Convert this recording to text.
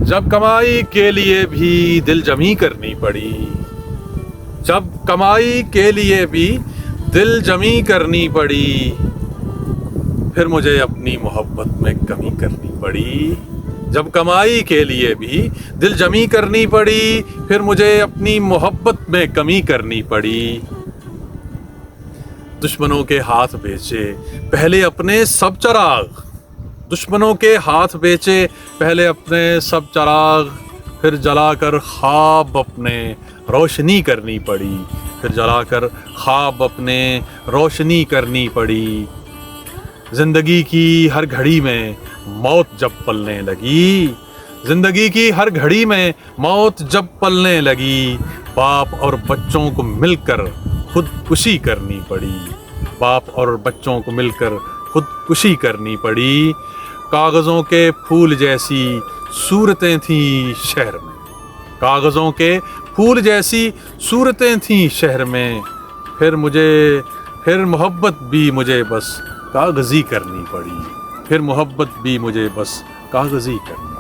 जब कमाई के लिए भी दिल जमी करनी पड़ी, जब कमाई के लिए भी दिल जमी करनी पड़ी, फिर मुझे अपनी मोहब्बत में कमी करनी पड़ी। जब कमाई के लिए भी दिल जमी करनी पड़ी, फिर मुझे अपनी मोहब्बत में कमी करनी पड़ी। दुश्मनों के हाथ बेचे पहले अपने सब चराग, दुश्मनों के हाथ बेचे पहले अपने सब चराग, फिर जलाकर ख्वाब अपने रोशनी करनी पड़ी, फिर जलाकर ख्वाब अपने रोशनी करनी पड़ी। ज़िंदगी की हर घड़ी में मौत जब पलने लगी, ज़िंदगी की हर घड़ी में मौत जब पलने लगी, बाप और बच्चों को मिलकर खुदकुशी करनी पड़ी, बाप और बच्चों को मिलकर खुदकुशी करनी पड़ी। कागज़ों के फूल जैसी सूरतें थीं शहर में, कागज़ों के फूल जैसी सूरतें थीं शहर में, फिर मोहब्बत भी मुझे बस कागज़ी करनी पड़ी, फिर मोहब्बत भी मुझे बस कागज़ी करनी